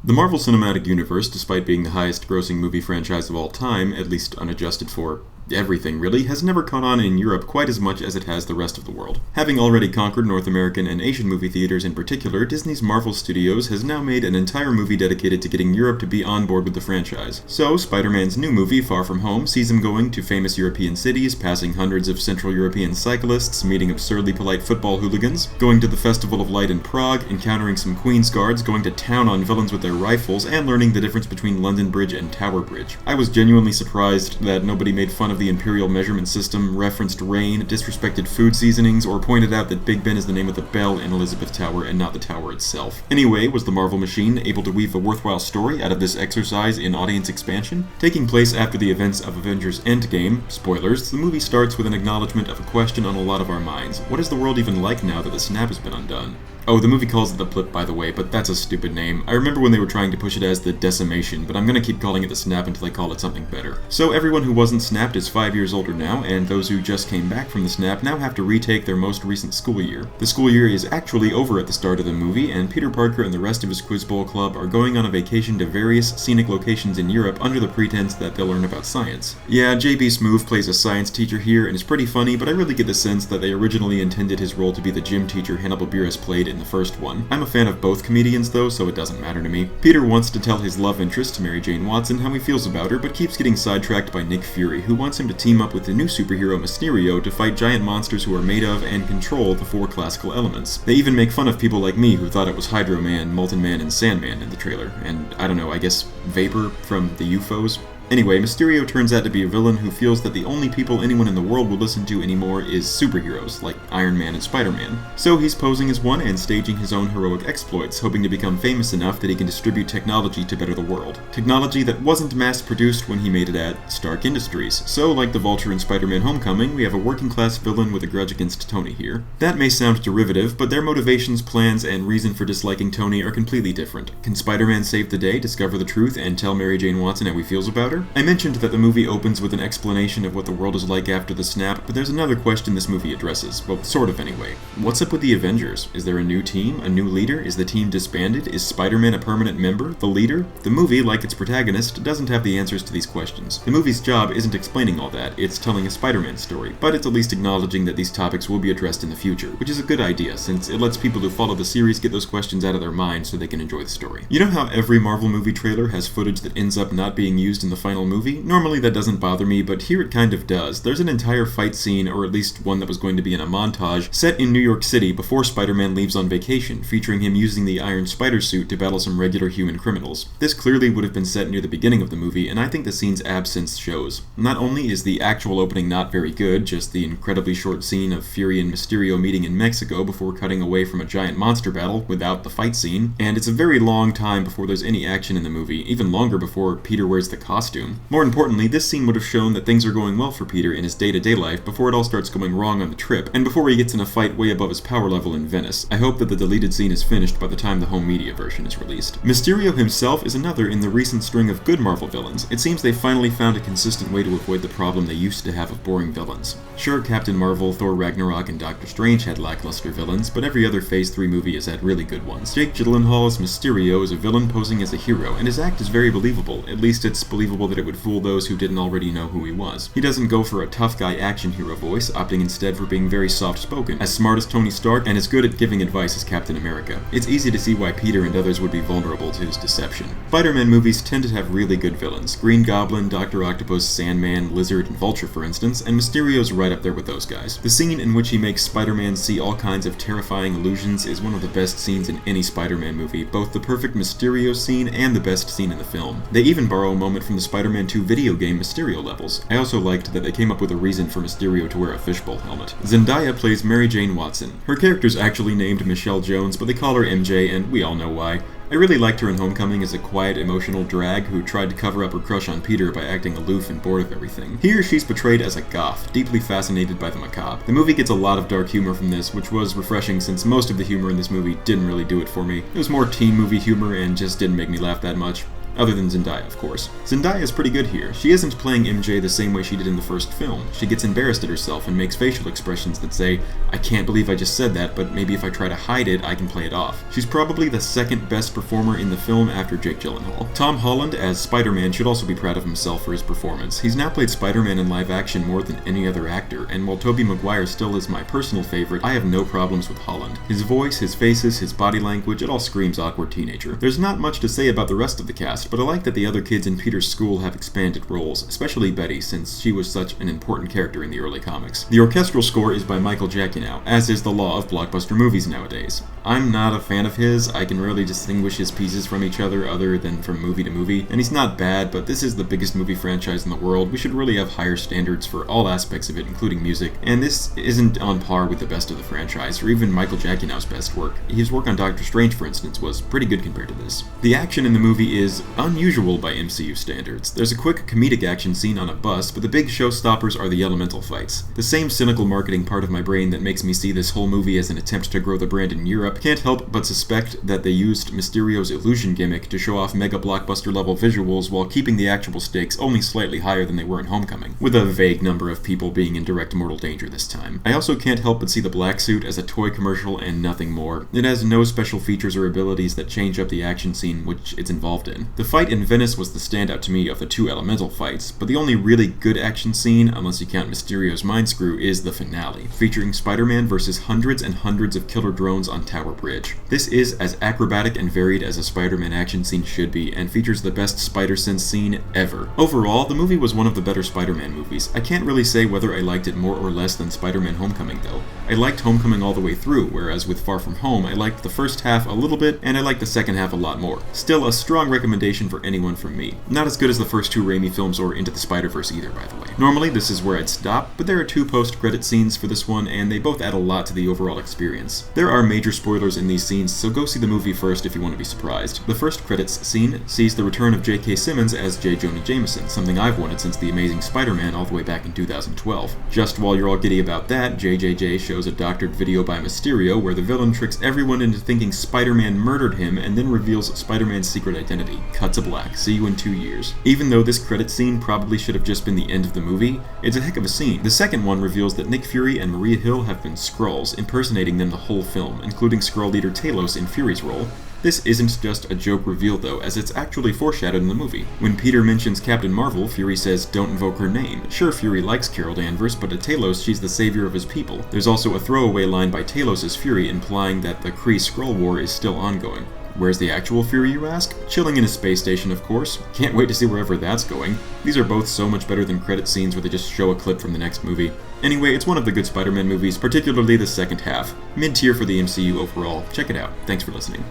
The Marvel Cinematic Universe, despite being the highest-grossing movie franchise of all time, at least unadjusted for everything really, has never caught on in Europe quite as much as it has the rest of the world. Having already conquered North American and Asian movie theaters in particular, Disney's Marvel Studios has now made an entire movie dedicated to getting Europe to be on board with the franchise. So, Spider-Man's new movie, Far From Home, sees him going to famous European cities, passing hundreds of Central European cyclists, meeting absurdly polite football hooligans, going to the Festival of Light in Prague, encountering some Queen's Guards, going to town on villains with their rifles, and learning the difference between London Bridge and Tower Bridge. I was genuinely surprised that nobody made fun of the Imperial measurement system, referenced rain, disrespected food seasonings, or pointed out that Big Ben is the name of the bell in Elizabeth Tower and not the tower itself. Anyway, was the Marvel machine able to weave a worthwhile story out of this exercise in audience expansion? Taking place after the events of Avengers Endgame, spoilers, the movie starts with an acknowledgement of a question on a lot of our minds. What is the world even like now that the snap has been undone? Oh, the movie calls it the blip, by the way, but that's a stupid name. I remember when they were trying to push it as the decimation, but I'm gonna keep calling it the snap until they call it something better. So everyone who wasn't snapped is 5 years older now, and those who just came back from the snap now have to retake their most recent school year. The school year is actually over at the start of the movie, and Peter Parker and the rest of his Quiz Bowl club are going on a vacation to various scenic locations in Europe under the pretense that they'll learn about science. Yeah, J.B. Smoove plays a science teacher here, and it's pretty funny, but I really get the sense that they originally intended his role to be the gym teacher Hannibal Buress played in the first one. I'm a fan of both comedians though, so it doesn't matter to me. Peter wants to tell his love interest, Mary Jane Watson, how he feels about her, but keeps getting sidetracked by Nick Fury, who wants him to team up with the new superhero Mysterio to fight giant monsters who are made of and control the 4 classical elements. They even make fun of people like me who thought it was Hydro Man, Molten Man, and Sandman in the trailer, and I don't know, I guess Vapor from the UFOs? Anyway, Mysterio turns out to be a villain who feels that the only people anyone in the world will listen to anymore is superheroes, like Iron Man and Spider-Man. So he's posing as one and staging his own heroic exploits, hoping to become famous enough that he can distribute technology to better the world. Technology that wasn't mass-produced when he made it at Stark Industries. So, like the Vulture in Spider-Man Homecoming, we have a working-class villain with a grudge against Tony here. That may sound derivative, but their motivations, plans, and reason for disliking Tony are completely different. Can Spider-Man save the day, discover the truth, and tell Mary Jane Watson how he feels about her? I mentioned that the movie opens with an explanation of what the world is like after the snap, but there's another question this movie addresses. Well, sort of anyway. What's up with the Avengers? Is there a new team? A new leader? Is the team disbanded? Is Spider-Man a permanent member? The leader? The movie, like its protagonist, doesn't have the answers to these questions. The movie's job isn't explaining all that, it's telling a Spider-Man story, but it's at least acknowledging that these topics will be addressed in the future, which is a good idea, since it lets people who follow the series get those questions out of their mind so they can enjoy the story. You know how every Marvel movie trailer has footage that ends up not being used in the final movie? Normally that doesn't bother me, but here it kind of does. There's an entire fight scene, or at least one that was going to be in a montage, set in New York City before Spider-Man leaves on vacation, featuring him using the Iron Spider suit to battle some regular human criminals. This clearly would have been set near the beginning of the movie, and I think the scene's absence shows. Not only is the actual opening not very good, just the incredibly short scene of Fury and Mysterio meeting in Mexico before cutting away from a giant monster battle without the fight scene, and it's a very long time before there's any action in the movie, even longer before Peter wears the costume. More importantly, this scene would have shown that things are going well for Peter in his day-to-day life before it all starts going wrong on the trip, and before he gets in a fight way above his power level in Venice. I hope that the deleted scene is finished by the time the home media version is released. Mysterio himself is another in the recent string of good Marvel villains. It seems they finally found a consistent way to avoid the problem they used to have of boring villains. Sure, Captain Marvel, Thor Ragnarok, and Doctor Strange had lackluster villains, but every other Phase 3 movie has had really good ones. Jake Gyllenhaal's Mysterio is a villain posing as a hero, and his act is very believable. At least it's believable that it would fool those who didn't already know who he was. He doesn't go for a tough guy action hero voice, opting instead for being very soft-spoken, as smart as Tony Stark, and as good at giving advice as Captain America. It's easy to see why Peter and others would be vulnerable to his deception. Spider-Man movies tend to have really good villains. Green Goblin, Dr. Octopus, Sandman, Lizard, and Vulture, for instance, and Mysterio's right up there with those guys. The scene in which he makes Spider-Man see all kinds of terrifying illusions is one of the best scenes in any Spider-Man movie, both the perfect Mysterio scene and the best scene in the film. They even borrow a moment from the Spider-Man 2 video game Mysterio levels. I also liked that they came up with a reason for Mysterio to wear a fishbowl helmet. Zendaya plays Mary Jane Watson. Her character's actually named Michelle Jones, but they call her MJ, and we all know why. I really liked her in Homecoming as a quiet, emotional drag who tried to cover up her crush on Peter by acting aloof and bored of everything. Here, she's portrayed as a goth, deeply fascinated by the macabre. The movie gets a lot of dark humor from this, which was refreshing since most of the humor in this movie didn't really do it for me. It was more teen movie humor and just didn't make me laugh that much. Other than Zendaya, of course. Zendaya is pretty good here. She isn't playing MJ the same way she did in the first film. She gets embarrassed at herself and makes facial expressions that say, "I can't believe I just said that, but maybe if I try to hide it, I can play it off." She's probably the second best performer in the film after Jake Gyllenhaal. Tom Holland as Spider-Man should also be proud of himself for his performance. He's now played Spider-Man in live action more than any other actor, and while Tobey Maguire still is my personal favorite, I have no problems with Holland. His voice, his faces, his body language, it all screams awkward teenager. There's not much to say about the rest of the cast, but I like that the other kids in Peter's school have expanded roles, especially Betty, since she was such an important character in the early comics. The orchestral score is by Michael Giacchino, as is the law of blockbuster movies nowadays. I'm not a fan of his. I can rarely distinguish his pieces from each other than from movie to movie, and he's not bad, but this is the biggest movie franchise in the world. We should really have higher standards for all aspects of it, including music, and this isn't on par with the best of the franchise, or even Michael Giacchino's best work. His work on Doctor Strange, for instance, was pretty good compared to this. The action in the movie is unusual by MCU standards. There's a quick comedic action scene on a bus, but the big showstoppers are the elemental fights. The same cynical marketing part of my brain that makes me see this whole movie as an attempt to grow the brand in Europe can't help but suspect that they used Mysterio's illusion gimmick to show off mega blockbuster level visuals while keeping the actual stakes only slightly higher than they were in Homecoming, with a vague number of people being in direct mortal danger this time. I also can't help but see the black suit as a toy commercial and nothing more. It has no special features or abilities that change up the action scene which it's involved in. The fight in Venice was the standout to me of the two elemental fights, but the only really good action scene, unless you count Mysterio's mind screw, is the finale, featuring Spider-Man versus hundreds and hundreds of killer drones on Tower Bridge. This is as acrobatic and varied as a Spider-Man action scene should be, and features the best Spider-Sense scene ever. Overall, the movie was one of the better Spider-Man movies. I can't really say whether I liked it more or less than Spider-Man Homecoming though. I liked Homecoming all the way through, whereas with Far From Home, I liked the first half a little bit, and I liked the second half a lot more. Still a strong recommendation for anyone from me. Not as good as the first two Raimi films or Into the Spider-Verse either, by the way. Normally this is where I'd stop, but there are two post-credit scenes for this one, and they both add a lot to the overall experience. There are major spoilers in these scenes, so go see the movie first if you want to be surprised. The first credits scene sees the return of J.K. Simmons as J. Jonah Jameson, something I've wanted since The Amazing Spider-Man all the way back in 2012. Just while you're all giddy about that, JJJ shows a doctored video by Mysterio where the villain tricks everyone into thinking Spider-Man murdered him and then reveals Spider-Man's secret identity. Cut to black. See you in 2 years. Even though this credit scene probably should have just been the end of the movie, it's a heck of a scene. The second one reveals that Nick Fury and Maria Hill have been Skrulls, impersonating them the whole film, including Skrull leader Talos in Fury's role. This isn't just a joke reveal though, as it's actually foreshadowed in the movie. When Peter mentions Captain Marvel, Fury says, "Don't invoke her name." Sure, Fury likes Carol Danvers, but to Talos, she's the savior of his people. There's also a throwaway line by Talos as Fury implying that the Kree-Skrull War is still ongoing. Where's the actual Fury, you ask? Chilling in a space station, of course. Can't wait to see wherever that's going. These are both so much better than credit scenes where they just show a clip from the next movie. Anyway, it's one of the good Spider-Man movies, particularly the second half. Mid-tier for the MCU overall. Check it out. Thanks for listening.